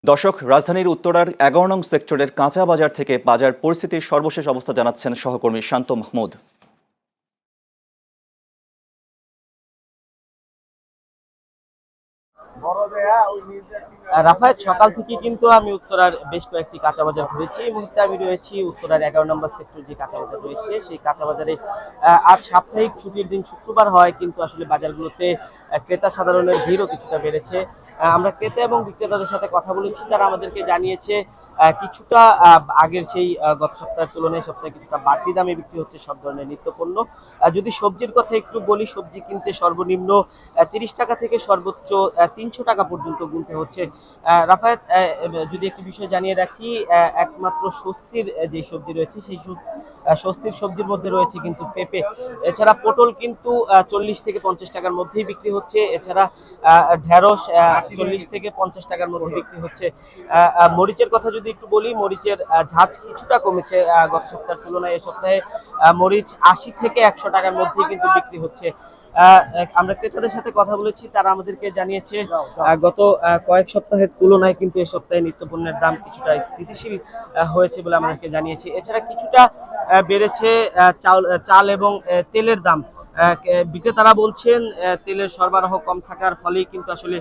দর্শক, রাজধানীর উত্তরার ১১ নং সেক্টরের কাঁচা বাজার থেকে বাজার পরিস্থিতির সর্বশেষ অবস্থা জানাচ্ছেন সহকর্মী শান্ত মাহমুদ। রাফায়েত, সকাল থেকে কিন্তু আমি উত্তরার বেশ কয়েকটি কাঁচা বাজার ঘুরেছি। এই মুহূর্তে আমি রয়েছি উত্তরার ১১ নম্বর সেক্টর যে কাঁচা বাজার রয়েছে সেই কাঁচা বাজারে। আজ সাপ্তাহিক ছুটির দিন শুক্রবার হয়, কিন্তু আসলে বাজারগুলোতে ক্রেতা সাধারণের ভিড়ও কিছুটা বেড়েছে। আমরা ক্রেতা এবং বিক্রেতাদের সাথে কথা বলেছি, তারা আমাদেরকে জানিয়েছে কিছুটা আগের সেই গত সপ্তাহের তুলনায় সপ্তাহে কিছুটা বাড়তি দামে বিক্রি হচ্ছে সব ধরনের নিত্যপণ্য। যদি সবজির কথা একটু বলি, সবজি কিনতে সর্বনিম্ন ৩০ টাকা থেকে সর্বোচ্চ ৩০০ টাকা পর্যন্ত গুনতে হচ্ছে। রাফায়েত, যদি একটি বিষয় জানিয়ে রাখি, একমাত্র স্বস্তির যে সবজি রয়েছে সেই স্বস্তির সবজির মধ্যে রয়েছে কিন্তু পেঁপে। এছাড়া পটল কিন্তু ৪০ থেকে ৫০ টাকার মধ্যেই বিক্রি হচ্ছে। এছাড়া ঢেঁড়স ৪০ থেকে ৫০ টাকার মধ্যে বিক্রি হচ্ছে। মরিচের কথা যদি একটু বলি, মরিচের ঝাঁজ কিছুটা কমেছে গত সপ্তাহের তুলনায়। এই সপ্তাহে মরিচ ৮০ থেকে ১০০ টাকার মধ্যেই কিন্তু বিক্রি হচ্ছে। আমরা ক্রেতাদের সাথে কথা বলেছি, তারা আমাদেরকে জানিয়েছে গত কয়েক সপ্তাহের তুলনায় কিন্তু এই সপ্তাহে নিত্যপণ্যের দাম কিছুটা স্থিতিশীল হয়েছে বলে আমাদেরকে জানিয়েছে। এছাড়া কিছুটা বেড়েছে চাল এবং তেলের দাম। বিক্রেতারা বলছেন তেলের সরবরাহ কম থাকার ফলেই কিন্তু আসলে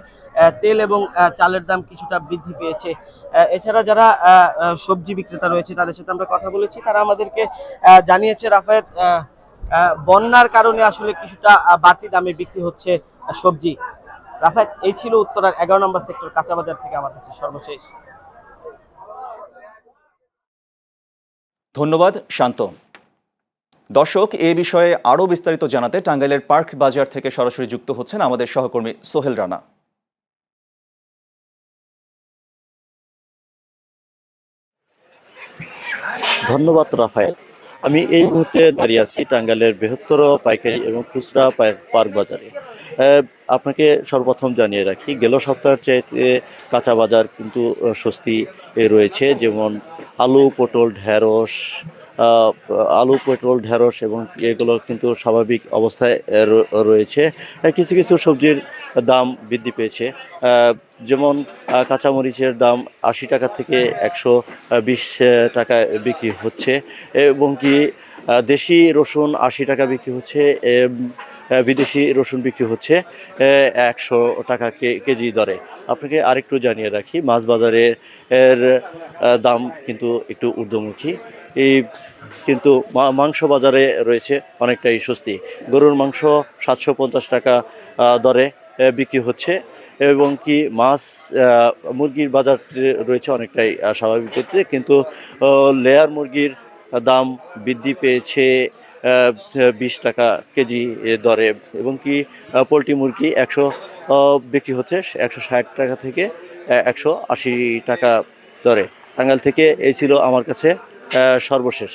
তেল এবং চালের দাম কিছুটা বৃদ্ধি পেয়েছে। এছাড়া যারা সবজি বিক্রেতা রয়েছে তাদের সাথে আমরা কথা বলেছি, তারা আমাদেরকে জানিয়েছে রাফায়েত, বন্যার কারণে আসলে কিছুটা বাড়তি দামে বিক্রি হচ্ছে সবজি। রাফায়েত, এই ছিল উত্তরার ১১ নম্বর সেক্টর কাঁচা বাজার থেকে আমার কাছে সর্বশেষ। ধন্যবাদ শান্ত। দর্শক, এ বিষয়ে আরও বিস্তারিত জানাতে টাঙ্গাইলের পার্ক বাজার থেকে সরাসরি যুক্ত হচ্ছেন আমাদের সহকর্মী সোহেল রানা। ধন্যবাদ রাফায়েল। আমি এই মুহূর্তে দাঁড়িয়ে আছি টাঙ্গাইলের বৃহত্তর পাইকারি এবং খুচরা পার্ক বাজারে। আপনাকে সর্বপ্রথম জানিয়ে রাখি, গেল সপ্তাহের চাইতে কাঁচা বাজার কিন্তু স্বস্তি রয়েছে। যেমন আলু, পটল, ঢেঁড়স এবং এগুলো কিন্তু স্বাভাবিক অবস্থায় রয়েছে। কিছু কিছু সবজির দাম বৃদ্ধি পেয়েছে। যেমন কাঁচামরিচের দাম ৮০ টাকা থেকে ১২০ টাকায় বিক্রি হচ্ছে, এবং কি দেশি রসুন ৮০ টাকা বিক্রি হচ্ছে, বিদেশি রসুন বিক্রি হচ্ছে ১০০ টাকা কেজি দরে। আপনাকে আরেকটু জানিয়ে রাখি, মাছ বাজারের দাম কিন্তু একটু ঊর্ধ্বমুখী। কিন্তু মাংস বাজারে রয়েছে অনেকটাই স্বস্তি। গরুর মাংস ৭৫০ টাকা দরে বিক্রি হচ্ছে, এবং কি মুরগির বাজার রয়েছে অনেকটাই স্বাভাবিক গতিতে। কিন্তু লেয়ার মুরগির দাম বৃদ্ধি পেয়েছে ২০ টাকা কেজি দরে, এবং কি পোলট্রি মুরগি বিক্রি হচ্ছে ১৬০ টাকা থেকে ১৮০ টাকা দরে। টাঙ্গাইল থেকে এই ছিল আমার কাছে সর্বশেষ।